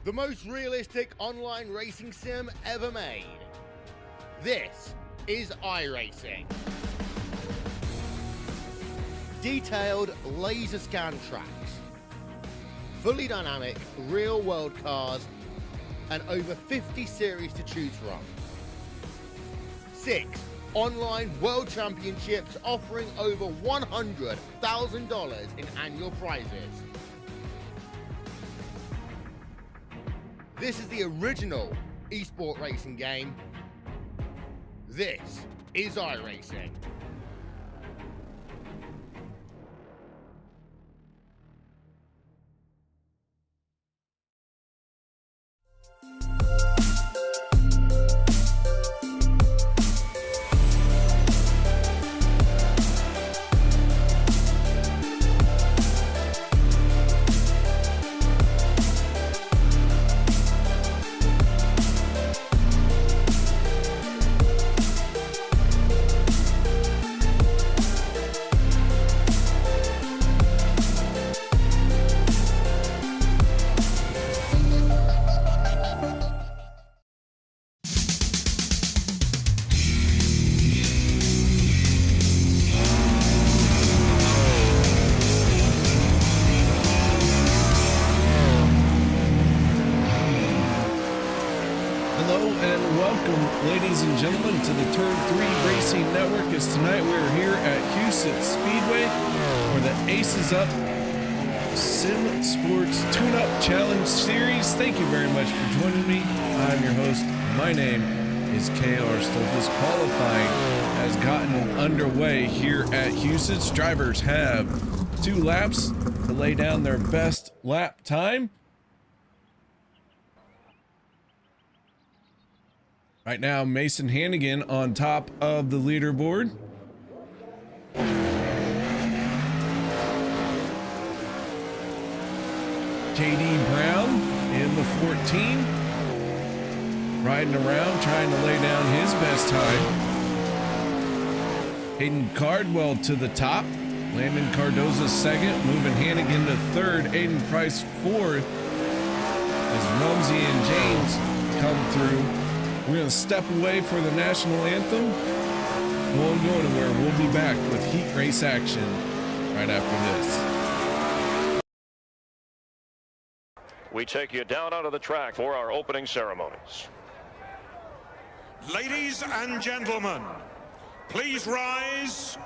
the most realistic online racing sim ever made. This is iRacing. Detailed laser scan tracks, fully dynamic real-world cars, and over 50 series to choose from. 6 online world championships offering over $100,000 in annual prizes. This is the original esport racing game. This is iRacing. Ladies and gentlemen, to the Turn 3 Racing Network. As tonight we're here at Huset Speedway for the Aces Up Sim Sports Tune-Up Challenge Series. Thank you very much for joining me. I'm your host. My name is KR Stolfus. Qualifying has gotten underway here at Huset's. Drivers have 2 laps to lay down their best lap time. Right now, Mason Hannigan on top of the leaderboard. JD Brown in the 14. Riding around, trying to lay down his best time. Hayden Cardwell to the top. Landon Cardoza second. Moving Hannigan to third. Aiden Price fourth. As Rumsey and James come through. We're going to step away for the national anthem. Won't go anywhere. We'll be back with heat race action right after this. We take you down onto the track for our opening ceremonies. Ladies and gentlemen, please rise.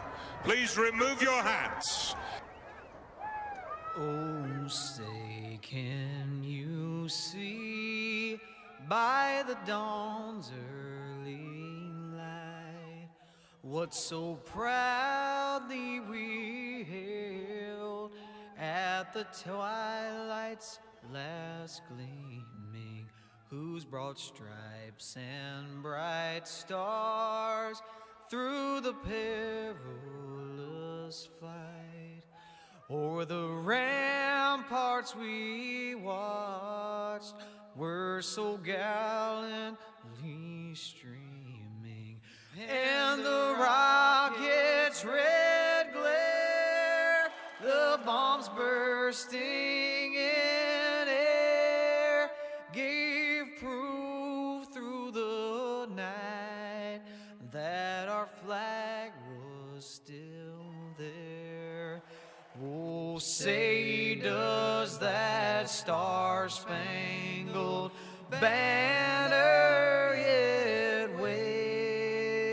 Please remove your hats. Oh, say, can you see by the dawn's early light what so proudly we hailed at the twilight's last gleaming, whose broad stripes and bright stars through the perilous flight o'er the ramparts we watched were so gallantly streaming, and the rocket's red glare, the bombs bursting in air, gave proof through the night that our flag was still there. Oh, say does that star-spangled banner yet wave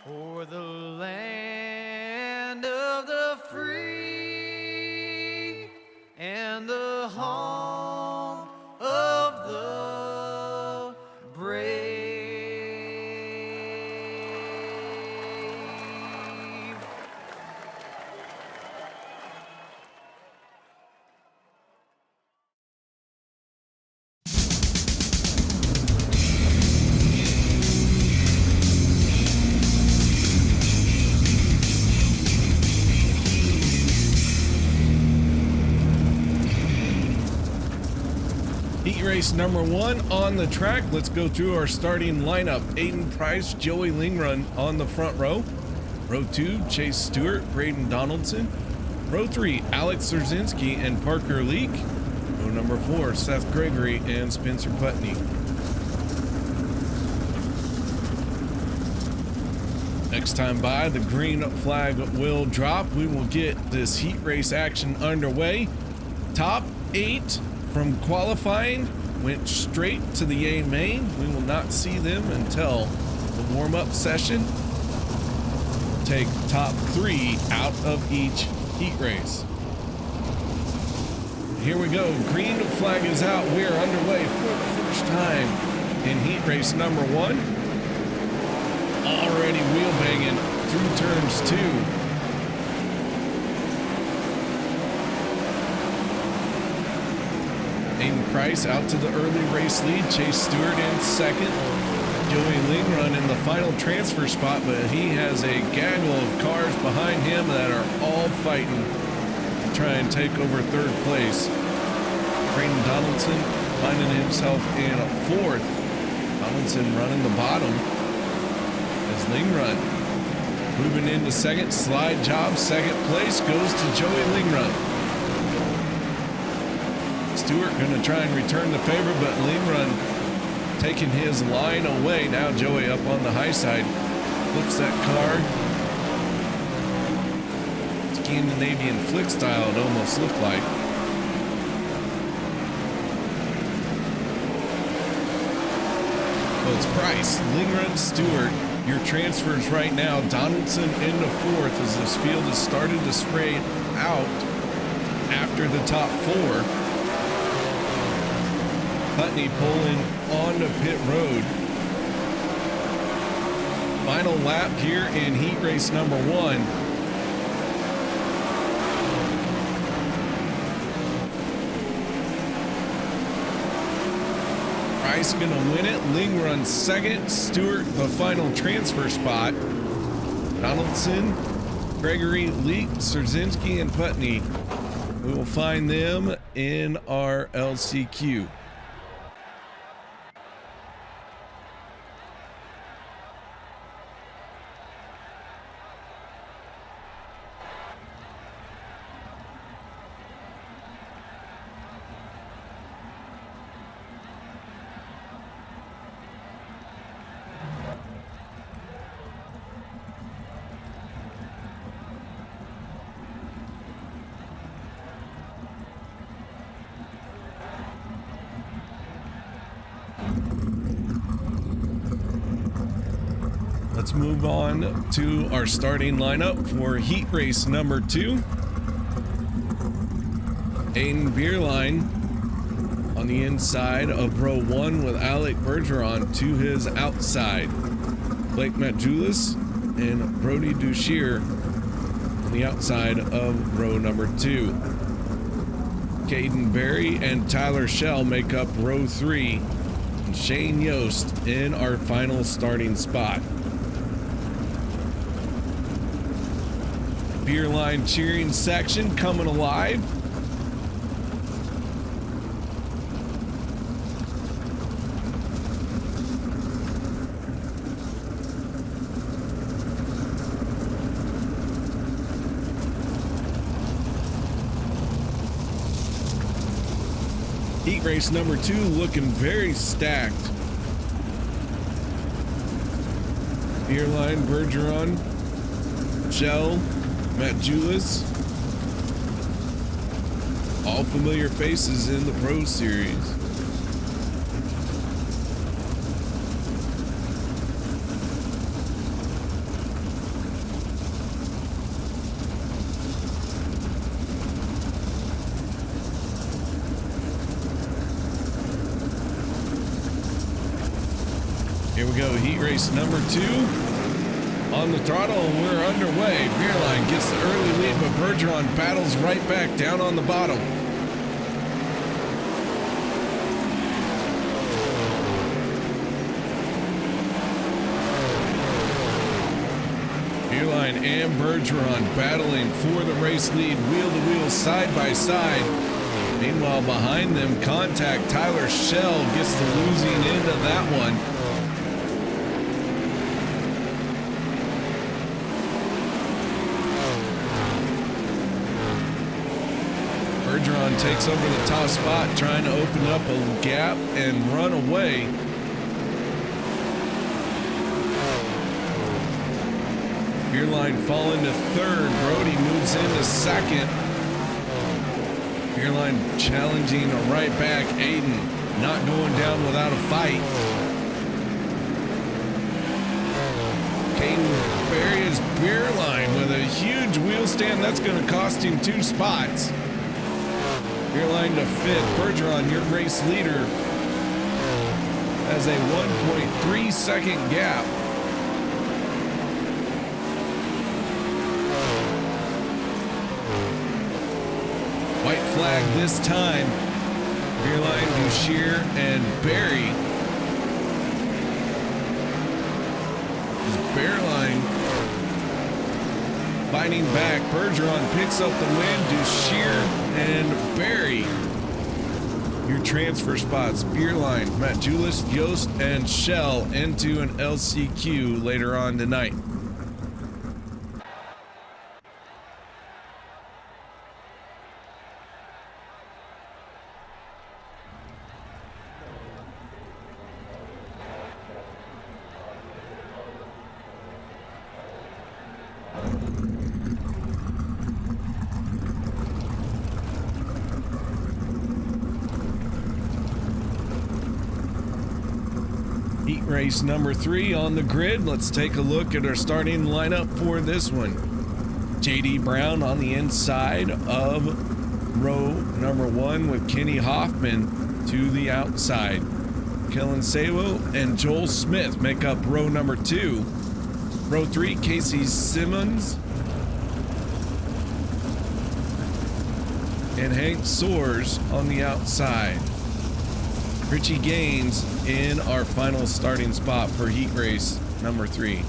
o'er the land of the free and the home of the brave? Heat race number 1 on the track. Let's go through our starting lineup. Aiden Price, Joey Lingrun on the front row. Row 2, Chase Stewart, Braden Donaldson. Row 3, Alex Szerzynski and Parker Leak. Row number 4, Seth Gregory and Spencer Putney. Next time by, the green flag will drop. We will get this heat race action underway. Top 8 from qualifying went straight to the A main. We will not see them until the warm-up session. Take top 3 out of each heat race. Here we go. Green flag is out. We are underway for the first time in heat race number 1. Already wheel banging through turns 2. Aiden Price out to the early race lead. Chase Stewart in second. Joey Lingrun in the final transfer spot, but he has a gaggle of cars behind him that are all fighting to try and take over third place. Brayden Donaldson finding himself in 4th. Donaldson running the bottom as Lingrun moving into second. Slide job, second place goes to Joey Lingrun. Stewart going to try and return the favor, but Lingrun taking his line away. Now Joey up on the high side. Flips that car. Scandinavian flick style, it almost looked like. Well, it's Price, Lingrun, Stewart. Your transfers right now. Donaldson into 4th as this field has started to spray out after the top 4. Putney pulling onto pit road. Final lap here in heat race number 1. Price gonna win it. Lingrun second. Stewart the final transfer spot. Donaldson, Gregory, Leak, Szerzinski, and Putney. We will find them in our LCQ. Let's move on to our starting lineup for heat race number 2. Aiden Bierlein on the inside of row 1 with Alec Bergeron to his outside. Blake Matjulis and Brody Duchier on the outside of row number 2. Caden Berry and Tyler Shell make up row 3. And Shane Yost in our final starting spot. Beer line cheering section coming alive. Heat race number 2 looking very stacked. Beer line, Bergeron, Shell, Matt Julis, all familiar faces in the Pro Series. Here we go, heat race number 2. On the throttle, and we're underway. Beerline gets the early lead, but Bergeron battles right back down on the bottom. Beerline and Bergeron battling for the race lead, wheel to wheel, side by side. Meanwhile, behind them, contact. Tyler Shell gets the losing end of that one. Bergeron takes over the top spot, trying to open up a gap and run away. Beerline falling to third. Brody moves into second. Beerline challenging a right back. Aiden not going down without a fight. Caden buries Beerline with a huge wheel stand. That's going to cost him 2 spots. Beerline to fifth. Bergeron, your race leader, has a 1.3 second gap. White flag this time. Beerline, Bouchier, and Barry. Beerline fighting back. Bergeron picks up the win. Bouchier and Barry. Your transfer spots: Beerline, Matt Julis, Yost, and Shell into an LCQ later on tonight. Heat race number 3 on the grid. Let's take a look at our starting lineup for this one. JD Brown on the inside of row number 1 with Kenny Hoffman to the outside. Kellen Sabo and Joel Smith make up row number 2. Row 3, Casey Simmons and Hank Soares on the outside. Richie Gaines in our final starting spot for heat race number 3.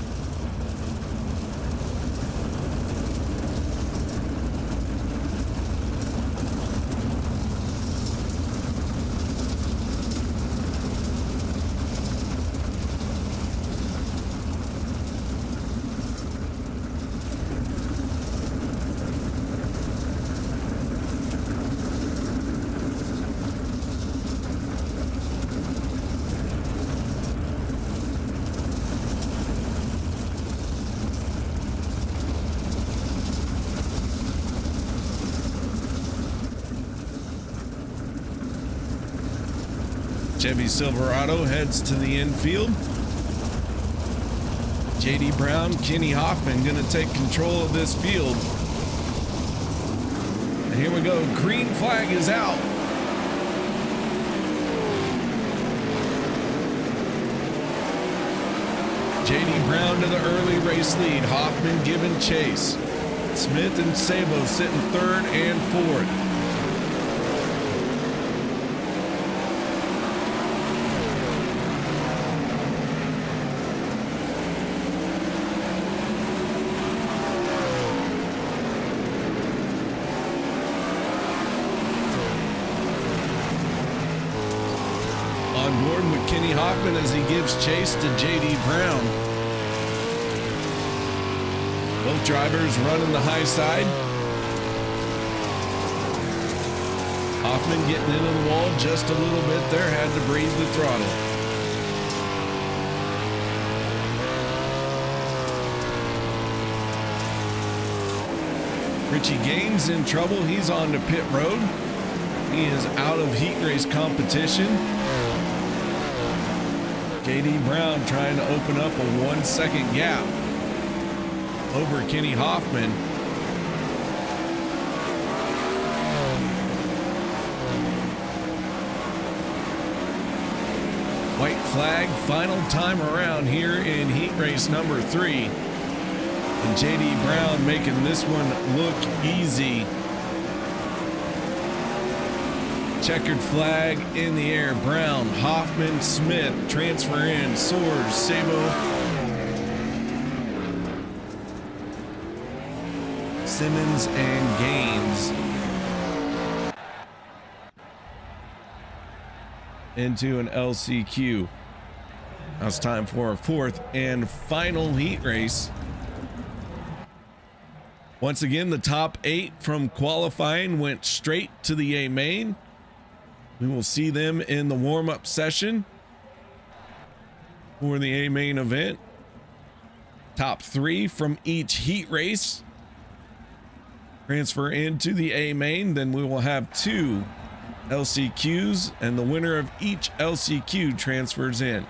Chevy Silverado heads to the infield. JD Brown, Kenny Hoffman going to take control of this field. And here we go. Green flag is out. JD Brown to the early race lead. Hoffman giving chase. Smith and Sabo sitting third and fourth. On board with Kenny Hoffman as he gives chase to JD Brown. Both drivers running the high side. Hoffman getting into the wall just a little bit there, had to breathe the throttle. Richie Gaines in trouble. He's on to pit road. He is out of heat race competition. JD Brown trying to open up a 1 second gap over Kenny Hoffman. White flag, final time around here in heat race number 3. And JD Brown making this one look easy. Checkered flag in the air. Brown, Hoffman, Smith, transfer in, Soares, Sabo, Simmons, and Gaines into an LCQ. Now it's time for a 4th and final heat race. Once again, the top 8 from qualifying went straight to the A main. We will see them in the warm-up session for the A main event. Top 3 from each heat race transfer into the A main. Then we will have 2 LCQs, and the winner of each LCQ transfers in.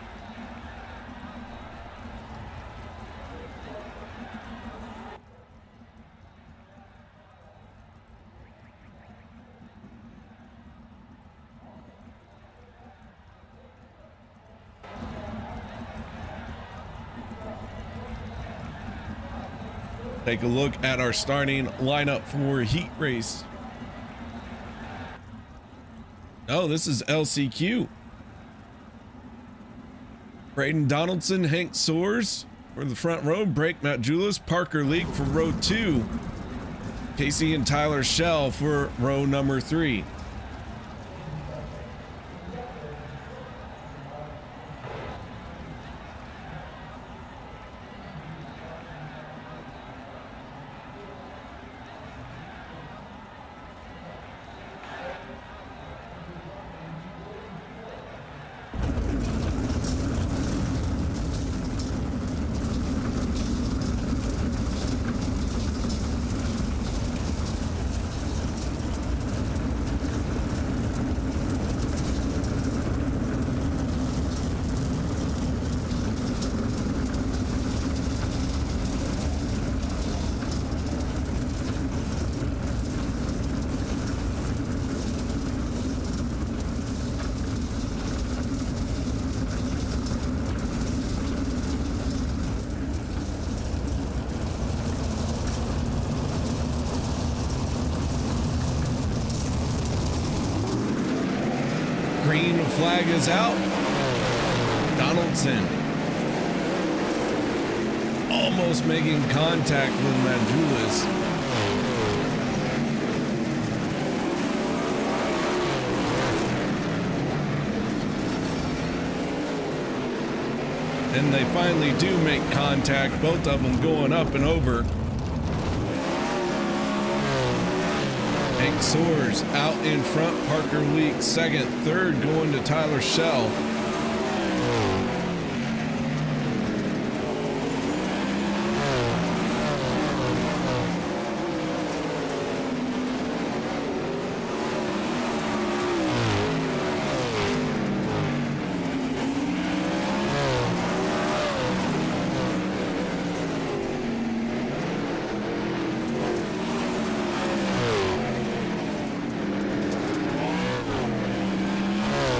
Take a look at our starting lineup for heat race. Oh, this is LCQ. Braden Donaldson, Hank Soares for the front row. Brake Matt Julis, Parker Leak for row 2. Casey and Tyler Shell for row number 3. Green flag is out. Donaldson almost making contact with Majulis. And they finally do make contact, both of them going up and over. Hank Soares out in front, Parker Leak second, third going to Tyler Shell.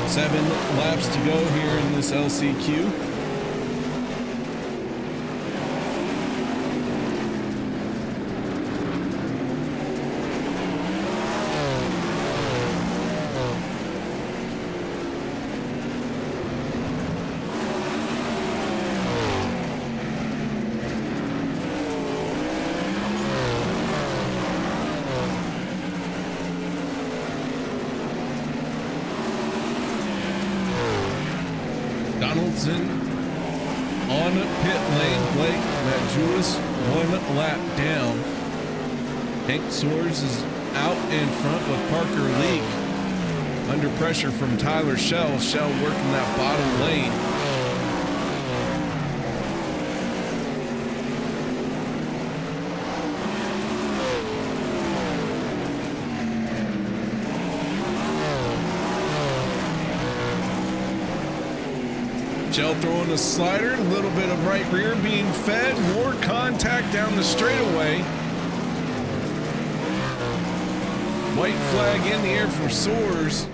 Seven laps to go here in this LCQ. Donaldson on pit lane. Blake Majulis 1 lap down. Hank Soares is out in front with Parker Leak. Under pressure from Tyler Shell. Shell working that bottom lane. Shell throwing a slider, a little bit of right rear being fed, more contact down the straightaway. White flag in the air for Soares.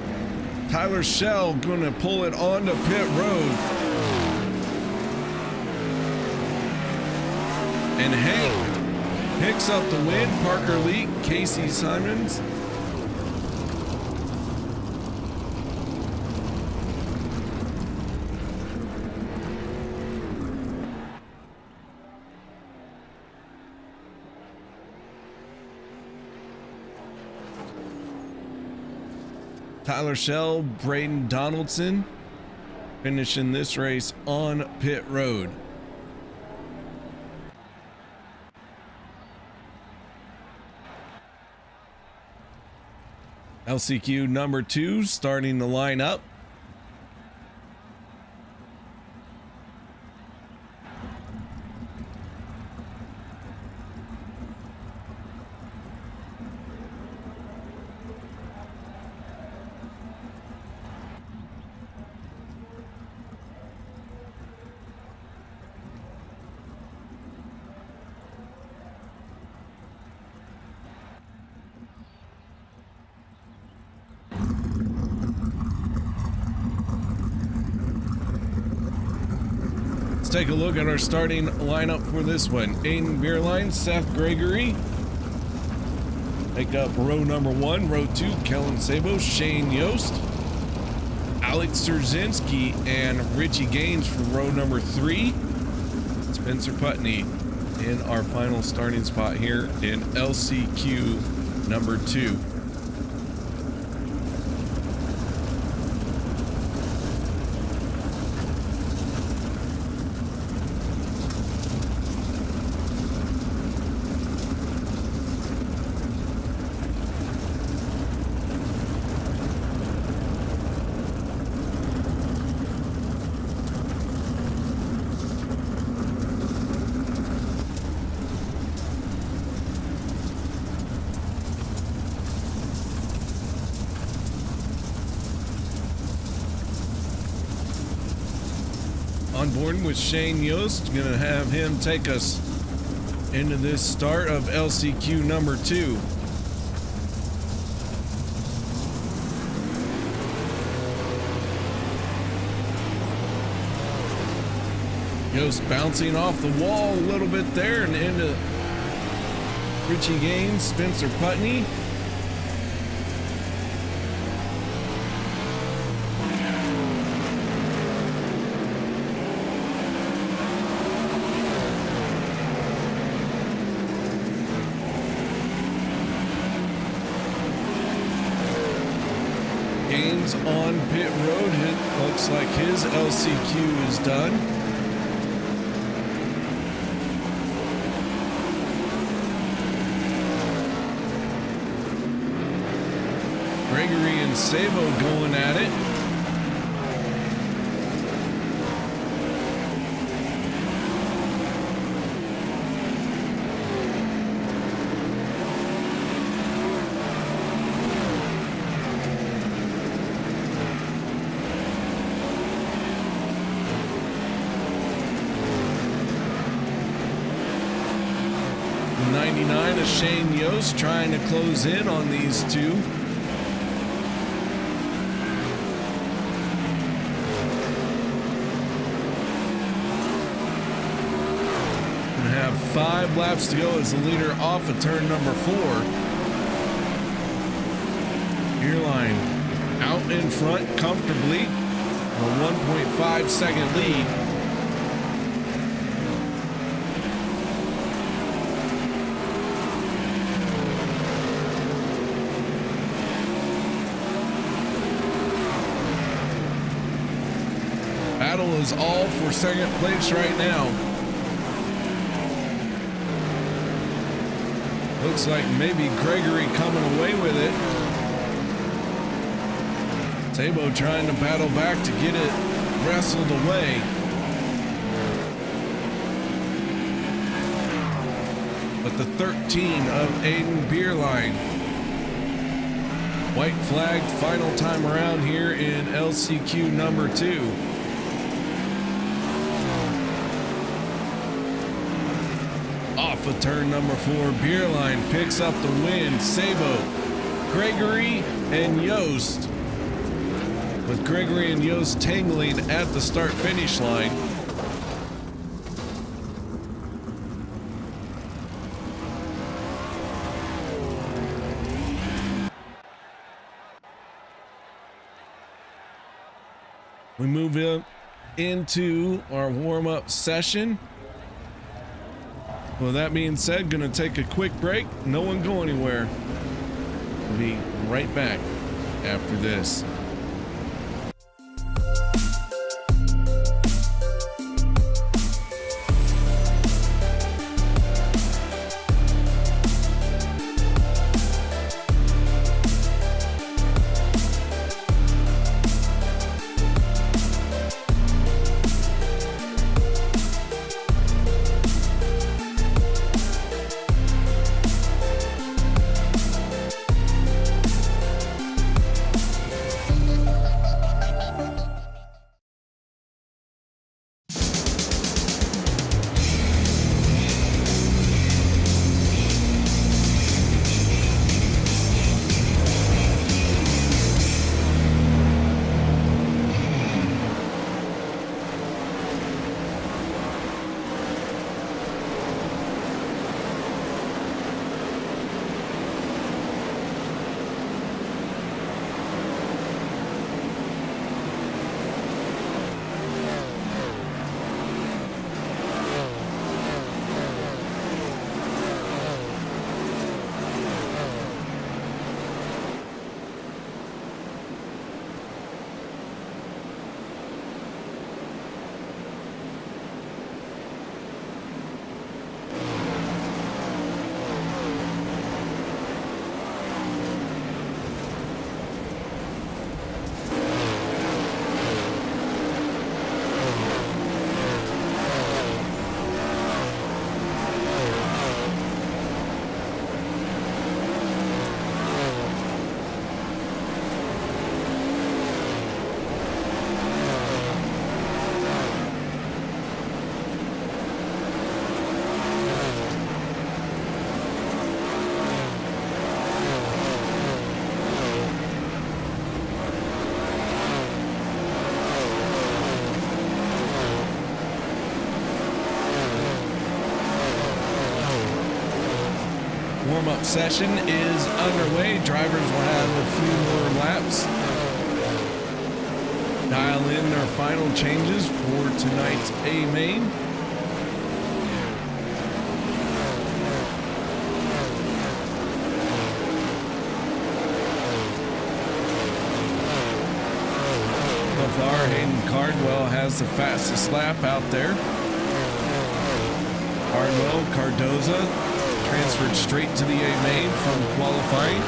Tyler Shell going to pull it onto pit road. And Hank picks up the win. Parker Leak, Casey Simons. Tyler Shell, Braden Donaldson finishing this race on pit road. LCQ number 2 starting the lineup. Let's take a look at our starting lineup for this one. Aiden Beerline, Seth Gregory. Make up row number 1. Row 2, Kellen Sabo, Shane Yost, Alex Szerzynski, and Richie Gaines for row number 3. Spencer Putney in our final starting spot here in LCQ number 2. On board with Shane Yost, gonna have him take us into this start of LCQ number 2. Yost bouncing off the wall a little bit there and into Richie Gaines, Spencer Putney. Gaines on pit road. It looks like his LCQ is done. Gregory and Sabo going at it. The 99 of Shane Yost trying to close in on these two. Gonna have 5 laps to go as the leader off of turn number 4. Beerline out in front comfortably, a 1.5 second lead. Battle is all for second place right now. Looks like maybe Gregory coming away with it. Sabo trying to battle back to get it wrestled away. But the 13 of Aiden Beerline. White flag final time around here in LCQ number 2. Off of turn number 4, Beerline picks up the win. Sabo, Gregory, and Yost. With Gregory and Yost tangling at the start-finish line. We move into our warm-up session. Well, that being said, gonna take a quick break. No one go anywhere. We'll be right back after this. warm-up session is underway. Drivers will have a few more laps. Dial in their final changes for tonight's A main. So far, Hayden Cardwell has the fastest lap out there. Cardwell, Cardoza transferred straight to the A main from qualifying.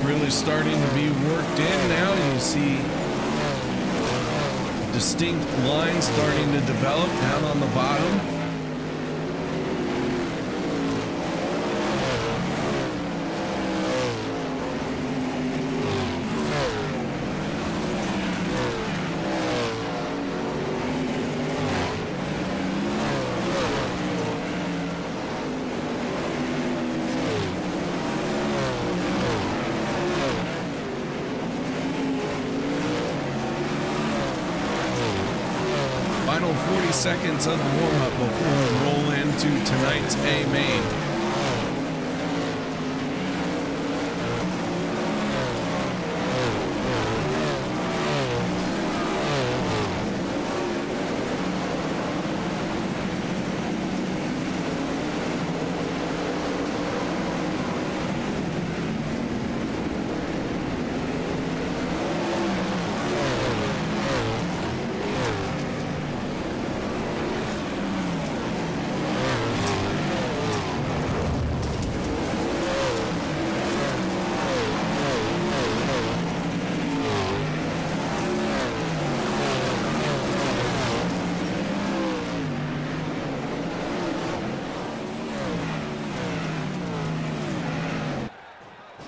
Really starting to be worked in now. You see distinct lines starting to develop down on the bottom. Final 40 seconds of the warm-up before we roll into tonight's A main.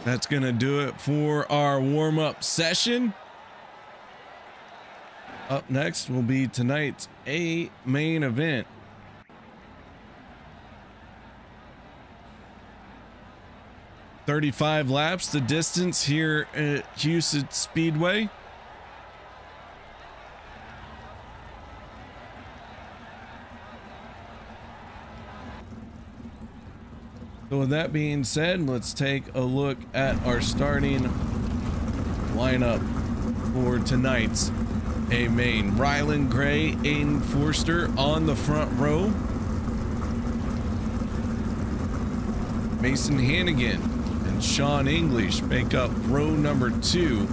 That's going to do it for our warm-up session. Up next will be tonight's A main event. "35 laps the distance here at Huset Speedway. So with that being said, let's take a look at our starting lineup for tonight's A main. Rylan Gray, Aiden Forster on the front row. Mason Hannigan and Sean English make up row number 2.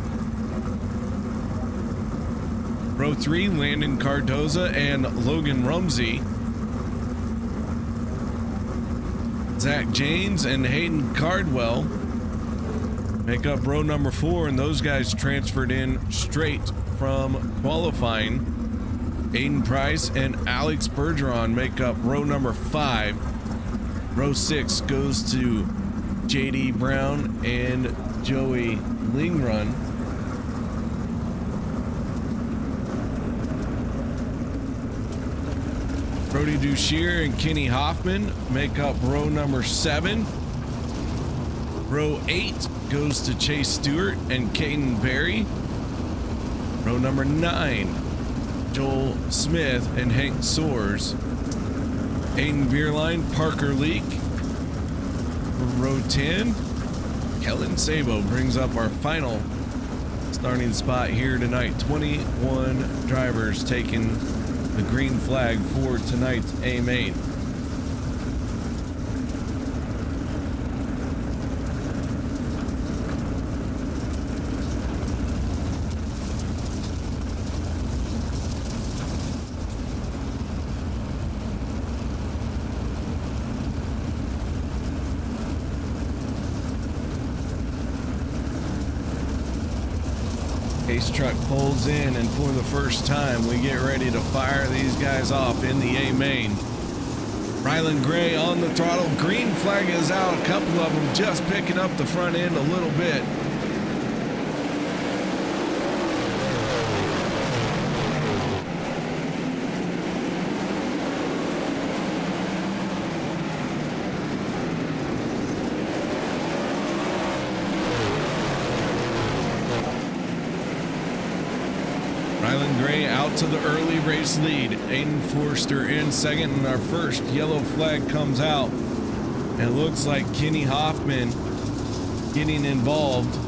Row 3, Landon Cardoza and Logan Rumsey. Zach James and Hayden Cardwell make up row number 4, and those guys transferred in straight from qualifying. Aiden Price and Alex Bergeron make up row number 5. Row 6 goes to JD Brown and Joey Lingrun. Brody Duchier and Kenny Hoffman make up row number 7. Row 8 goes to Chase Stewart and Caden Berry. Row number 9, Joel Smith and Hank Soares. Aiden Bierlein, Parker Leak. Row 10, Kellen Sabo brings up our final starting spot here tonight. 21 drivers taking the green flag for tonight's A main. race truck pulls in, and for the first time, we get ready to fire these guys off in the A main. Ryland Gray on the throttle. Green flag is out. A couple of them just picking up the front end a little bit. Ryland Gray out to the early race lead. Aiden Forster in second, and our first yellow flag comes out. It looks like Kenny Hoffman getting involved.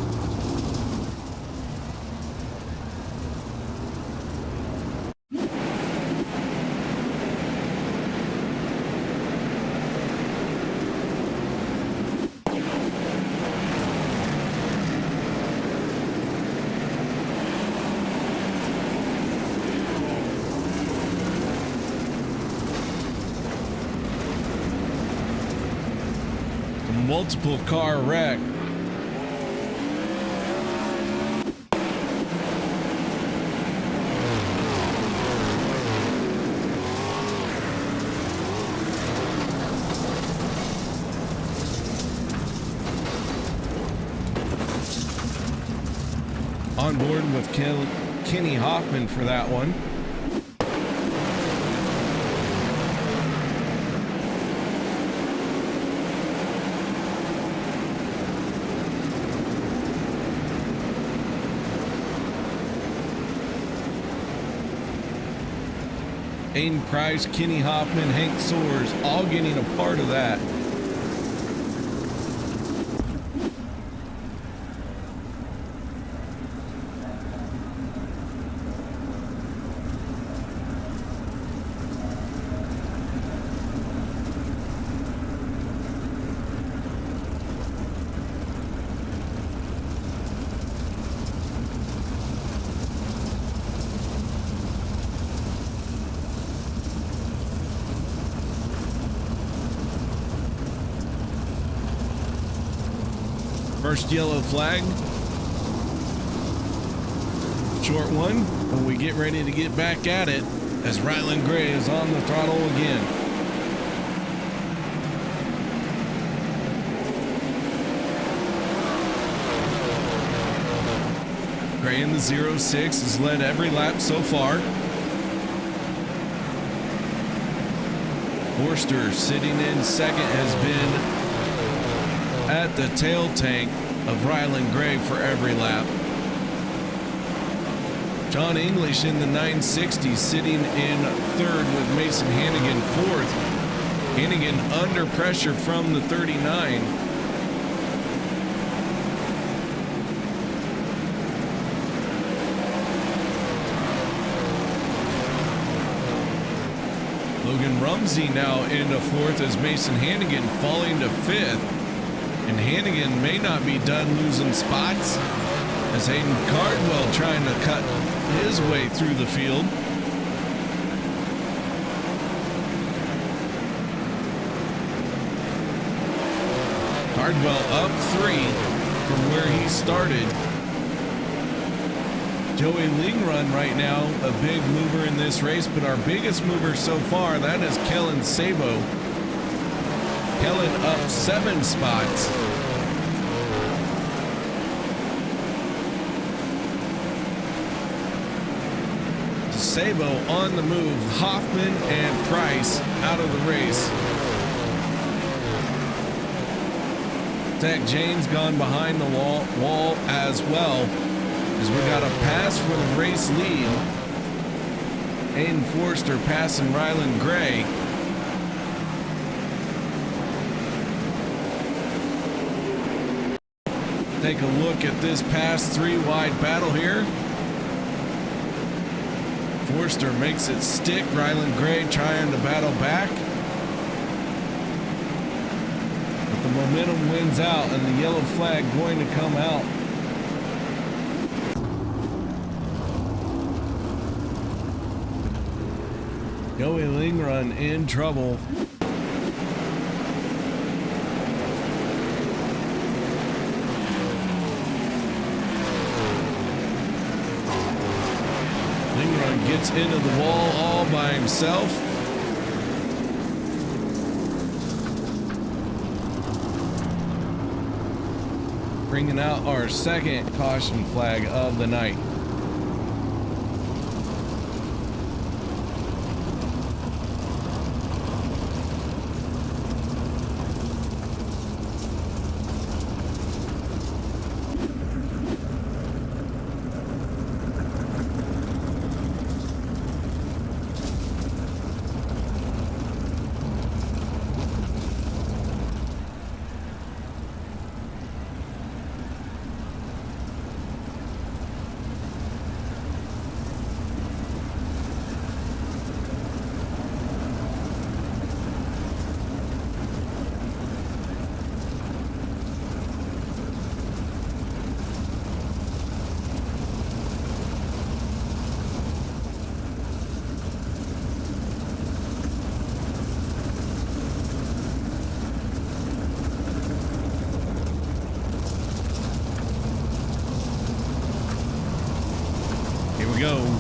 Multiple car wreck. On board with Kenny Hoffman for that one. Aiden Price, Kenny Hoffman, Hank Soares, all getting a part of that. First yellow flag. Short one, and we get ready to get back at it as Ryland Gray is on the throttle again. Gray in the 06 has led every lap so far. Forster sitting in second has been at the tail tank of Ryland Gray for every lap. John English in the 960 sitting in third with Mason Hannigan fourth. Hannigan under pressure from the 39. Logan Rumsey now into fourth as Mason Hannigan falling to fifth. And Hannigan may not be done losing spots as Hayden Cardwell trying to cut his way through the field. Cardwell up 3 from where he started. Joey Lingrun right now, a big mover in this race, but our biggest mover so far, that is Kellen Sabo. Kellen up 7 spots. Sabo on the move. Hoffman and Price out of the race. Zach James gone behind the wall as well, as we got a pass for the race lead. Aiden Forster passing Ryland Gray. Take a look at this past 3-wide battle here. Forster makes it stick. Ryland Gray trying to battle back. But the momentum wins out, and the yellow flag going to come out. Joey Lingrun in trouble. gets into the wall all by himself. Bringing out our second caution flag of the night.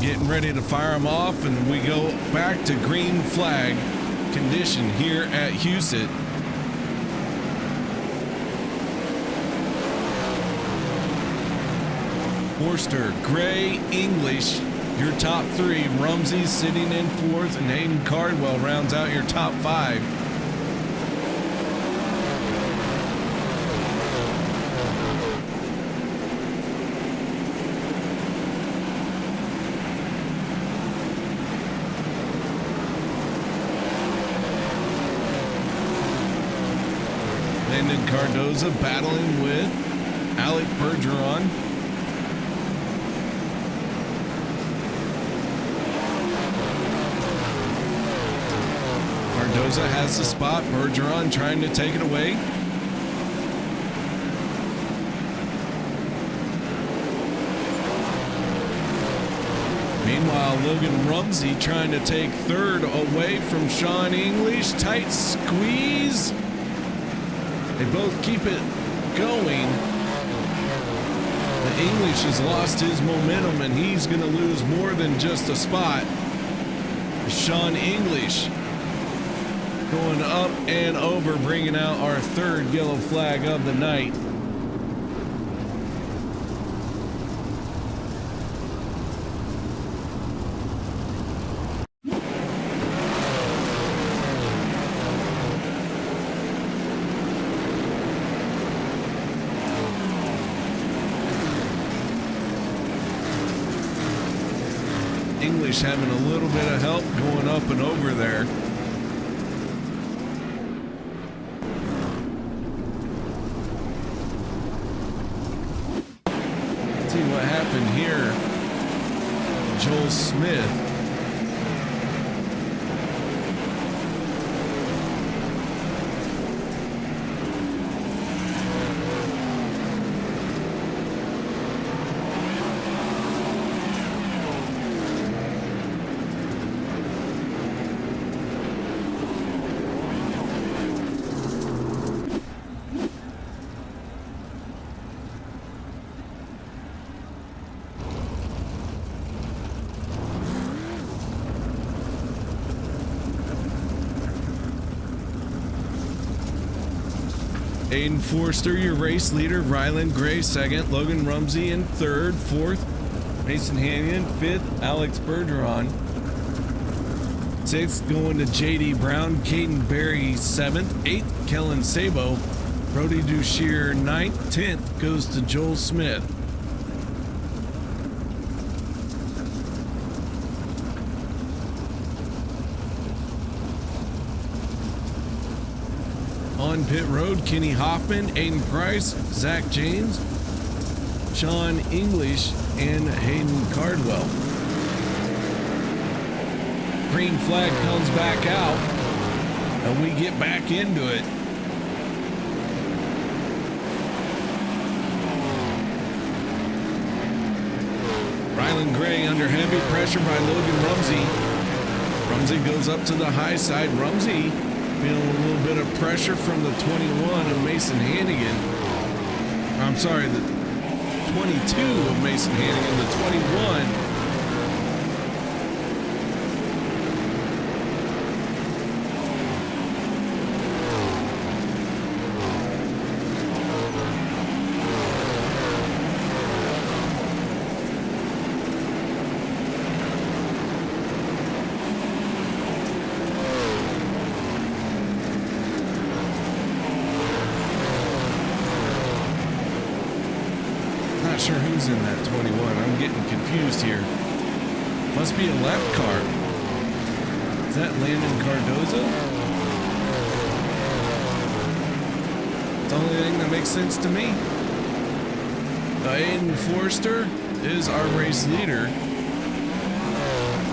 Getting ready to fire them off, and we go back to green flag condition here at Huset. Forster, Gray, English, your top three. Rumsey sitting in fourth, and Hayden Cardwell rounds out your top five. Cardoza battling with Alec Bergeron. Cardoza has the spot. Bergeron trying to take it away. Meanwhile, Logan Rumsey trying to take third away from Sean English. Tight squeeze. They both keep it going. The English has lost his momentum, and he's going to lose more than just a spot. Sean English going up and over, bringing out our third yellow flag of the night. English having a little bit of help going up and over there. Let's see what happened here. Joel Smith. Aiden Forster, your race leader. Ryland Gray, second. Logan Rumsey in third. Fourth, Mason Hannigan. Fifth, Alex Bergeron. Sixth, going to J.D. Brown. Caden Berry, seventh. Eighth, Kellen Sabo. Brody Dushier, ninth. 10th goes to Joel Smith. On pit road, Kenny Hoffman, Aiden Price, Zach James, Sean English, and Hayden Cardwell. Green flag comes back out, and we get back into it. Ryland Gray under heavy pressure by Logan Rumsey. Rumsey goes up to the high side. Rumsey feeling a little bit of pressure from the 21 of Mason Hannigan. I'm sorry, the 22 of Mason Hannigan, the 21 Who's in that 21? I'm getting confused here. Must be a lap car. Is that Landon Cardoza? It's the only thing that makes sense to me. Aiden Forster is our race leader.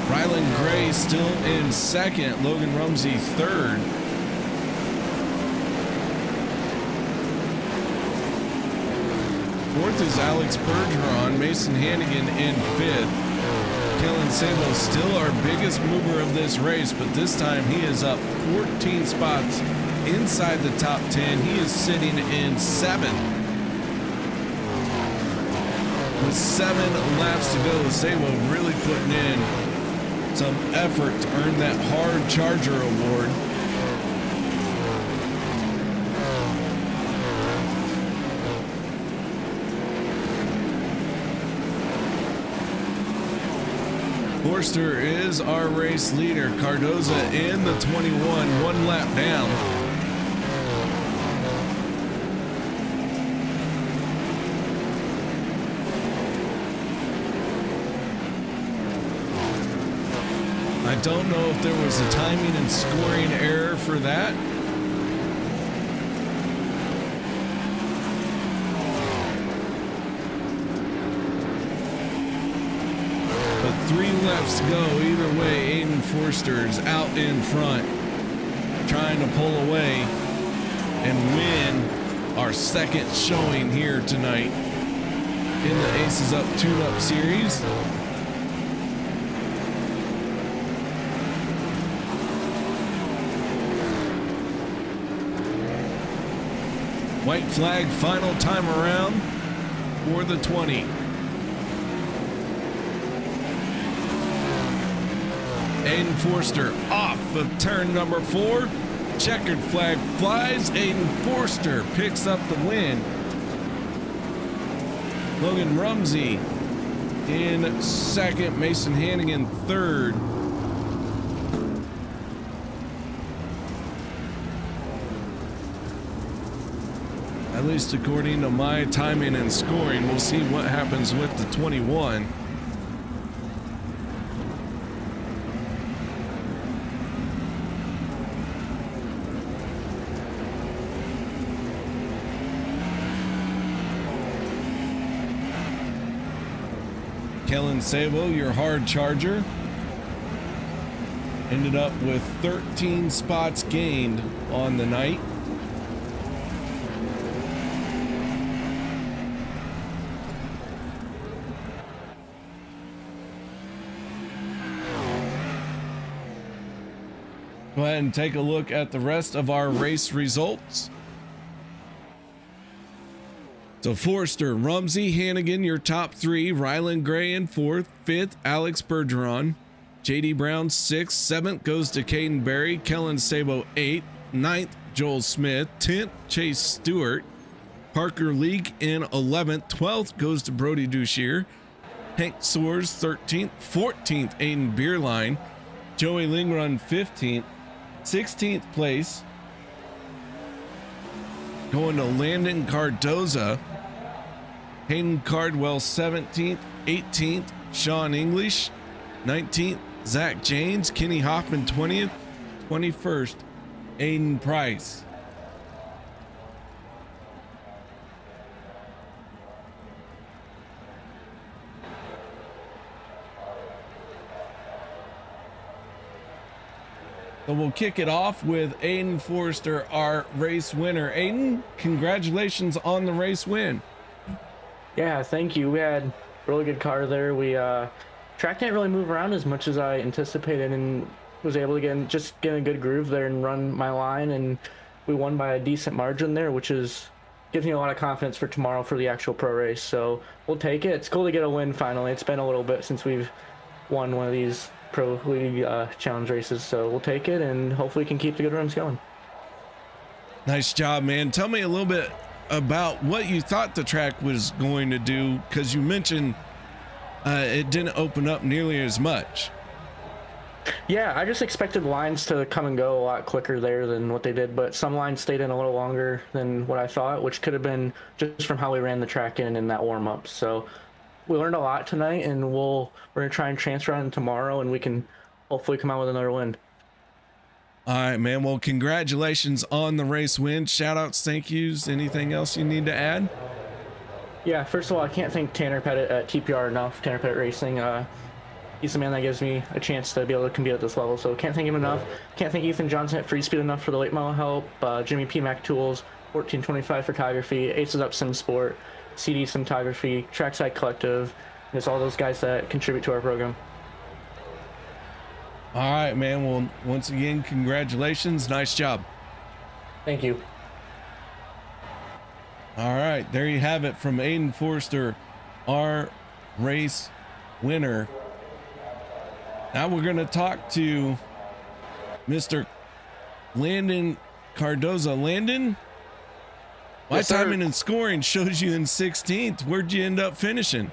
Rylan Gray still in second. Logan Rumsey third. Fourth is Alex Bergeron. Mason Hannigan in fifth. Kellen Sabo still our biggest mover of this race, but this time he is up 14 spots inside the top 10. He is sitting in seventh. With 7 laps to go, Sabo really putting in some effort to earn that hard charger award. Forster is our race leader. Cardoza in the 21, 1 lap down. I don't know if there was a timing and scoring error for that. But 3 laps to go. Either way, Aiden Forster is out in front, trying to pull away and win our second showing here tonight in the Aces Up Tune-Up Series. White flag final time around for the 20. Aiden Forster off of turn number 4. Checkered flag flies. Aiden Forster picks up the win. Logan Rumsey in second. Mason Hannigan third. At least according to my timing and scoring. We'll see what happens with the 21. Kellen Sabo, your hard charger, ended up with 13 spots gained on the night. Go ahead and take a look at the rest of our race results. So Forster, Rumsey, Hannigan, your top 3. Rylan Gray in 4th. 5th, Alex Bergeron. JD Brown 6th. 7th goes to Caden Berry. Kellen Sabo 8th. 9th, Joel Smith. 10th, Chase Stewart. Parker Leak in 11th. 12th goes to Brody Dushier. Hank Soares 13th. 14th, Aiden Beerline. Joey Lingrun 15th. 16th place going to Landon Cardoza. Hayden Cardwell 17th. 18th, Sean English. 19th, Zach James. Kenny Hoffman 20th. 21st, Aiden Price. So we'll kick it off with Aiden Forster, our race winner. Aiden, congratulations on the race win. Yeah, thank you. We had a really good car there. We track didn't really move around as much as I anticipated, and was able to get a good groove there and run my line, and we won by a decent margin there, which gives me a lot of confidence for tomorrow for the actual pro race. So we'll take it. It's cool to get a win finally. It's been a little bit since we've won one of these Pro League challenge races, so we'll take it and hopefully can keep the good runs going. Nice job, man. Tell me a little bit about what you thought the track was going to do, because you mentioned it didn't open up nearly as much. Yeah, I just expected lines to come and go a lot quicker there than what they did, but some lines stayed in a little longer than what I thought, which could have been just from how we ran the track in that warm-up. So we learned a lot tonight, and we're gonna try and transfer on tomorrow, and we can hopefully come out with another win. All right, man. Well, congratulations on the race win. Shout outs, thank yous. Anything else you need to add? Yeah, first of all, I can't thank Tanner Pettit at TPR enough. Tanner Pettit Racing. He's the man that gives me a chance to be able to compete at this level, so can't thank him enough. Can't thank Ethan Johnson at Free Speed enough for the late model help. Jimmy P. Mac Tools, 1425 Photography, Aces Up Sim Sport, CD Cinematography, Trackside Collective, and it's all those guys that contribute to our program. All right, man. Well, once again, congratulations. Nice job. Thank you. All right, there you have it from Aiden Forster, our race winner. Now we're going to talk to Mr. Landon Cardoza. Landon, my Yes, sir. timing and scoring shows you in 16th. Where'd you end up finishing?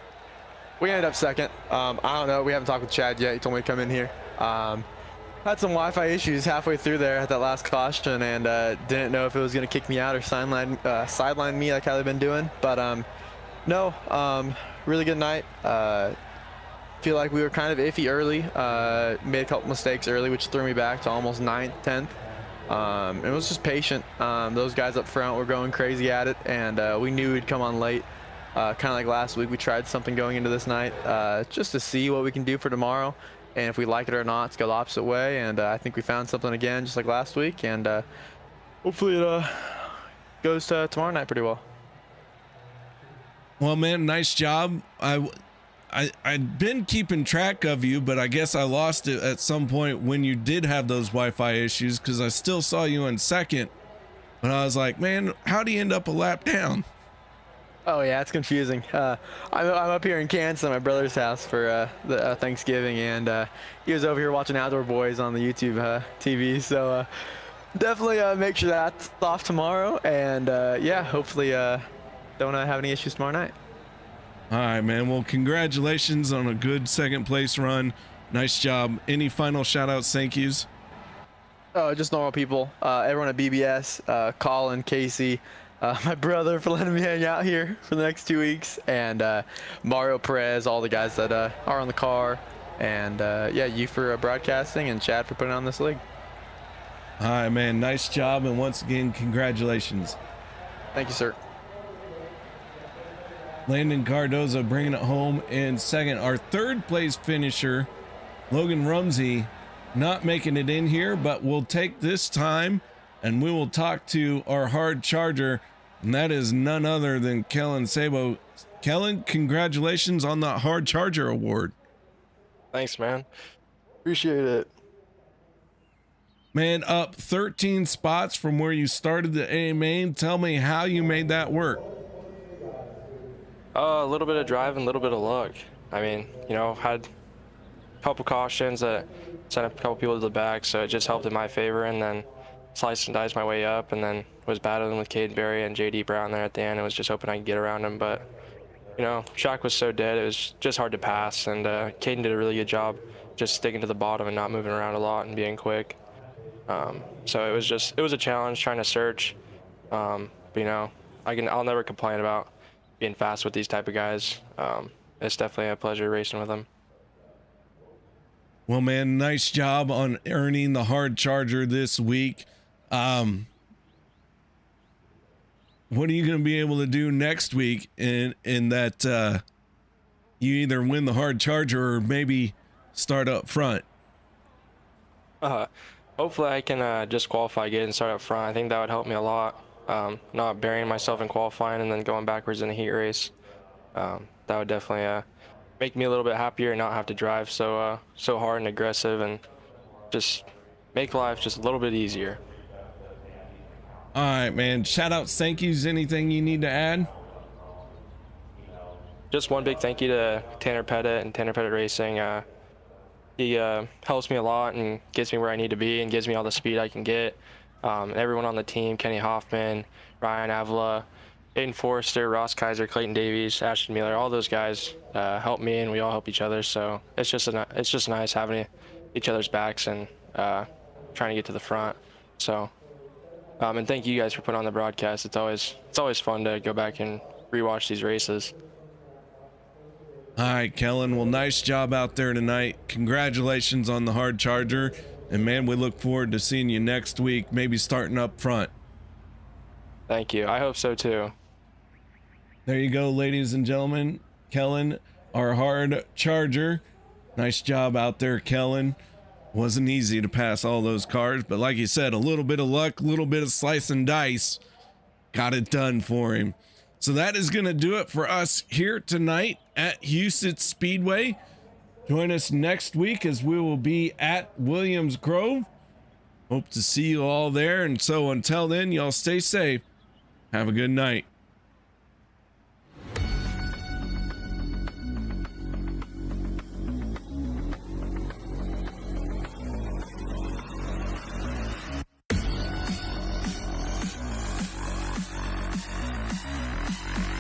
We ended up second. I don't know. We haven't talked with Chad yet. He told me to come in here. Had some Wi-Fi issues halfway through there at that last caution, and didn't know if it was going to kick me out or sideline me like how they've been doing. But no, really good night. Feel like we were kind of iffy early. Made a couple mistakes early, which threw me back to almost 9th, 10th. It was just patient. Those guys up front were going crazy at it, and we knew we'd come on late. Kind of like last week, we tried something going into this night just to see what we can do for tomorrow. And if we like it or not, let's go the opposite way. And I think we found something again, just like last week. And hopefully it goes to tomorrow night pretty well. Well, man, nice job. I'd been keeping track of you, but I guess I lost it at some point when you did have those Wi-Fi issues, because I still saw you in second. But I was like, man, how do you end up a lap down? Oh yeah, it's confusing. I'm up here in Kansas at my brother's house for the Thanksgiving, and he was over here watching Outdoor Boys on the YouTube TV. So definitely make sure that's off tomorrow, and yeah, hopefully don't have any issues tomorrow night. All right, man. Well, congratulations on a good second place run. Nice job. Any final shout outs, thank yous? Oh, just normal people. Everyone at BBS, Colin, Casey, my brother for letting me hang out here for the next 2 weeks, and Mario Perez, all the guys that are on the car, and yeah, you for broadcasting, and Chad for putting on this league. All right, man. Nice job. And once again, congratulations. Thank you, sir. Landon Cardoza bringing it home in second. Our third place finisher, Logan Rumsey, not making it in here, but we'll take this time and we will talk to our hard charger, and that is none other than Kellen Sabo. Kellen, congratulations on the hard charger award. Thanks, man. Appreciate it. Man, up 13 spots from where you started the AMA. Tell me how you made that work. A little bit of driving, a little bit of luck. I mean, you know, had a couple cautions that sent a couple people to the back, so it just helped in my favor, and then sliced and diced my way up, and then was battling with Caden Berry and JD Brown there at the end, and was just hoping I could get around him. But, you know, track was so dead, it was just hard to pass, and Caden did a really good job just sticking to the bottom and not moving around a lot and being quick. So it was a challenge trying to search. But, you know, I'll never complain about being fast with these type of guys. It's definitely a pleasure racing with them. Well, man, nice job on earning the hard charger this week. What are you going to be able to do next week in that you either win the hard charger or maybe start up front? Hopefully I can just qualify again and start up front. I think that would help me a lot. Not burying myself in qualifying and then going backwards in a heat race. That would definitely make me a little bit happier and not have to drive so hard and aggressive, and just make life just a little bit easier. All right, man. Shout outs, thank yous. Anything you need to add? Just one big thank you to Tanner Pettit and Tanner Pettit Racing. He helps me a lot and gets me where I need to be and gives me all the speed I can get. Everyone on the team, Kenny Hoffman, Ryan Avila, Aiden Forrester, Ross Kaiser, Clayton Davies, Ashton Mueller, all those guys help me, and we all help each other. So it's just nice having each other's backs and trying to get to the front. So and thank you guys for putting on the broadcast. It's always fun to go back and rewatch these races. All right, Kellen. Well, nice job out there tonight. Congratulations on the hard charger. And man, we look forward to seeing you next week, maybe starting up front. Thank you. I hope so too. There you go, ladies and gentlemen. Kellen, our hard charger. Nice job out there, Kellen. Wasn't easy to pass all those cars, but like you said, a little bit of luck, a little bit of slice and dice got it done for him. So that is going to do it for us here tonight at Huset Speedway. Join us next week as we will be at Williams Grove. Hope to see you all there. And so until then, y'all stay safe. Have a good night.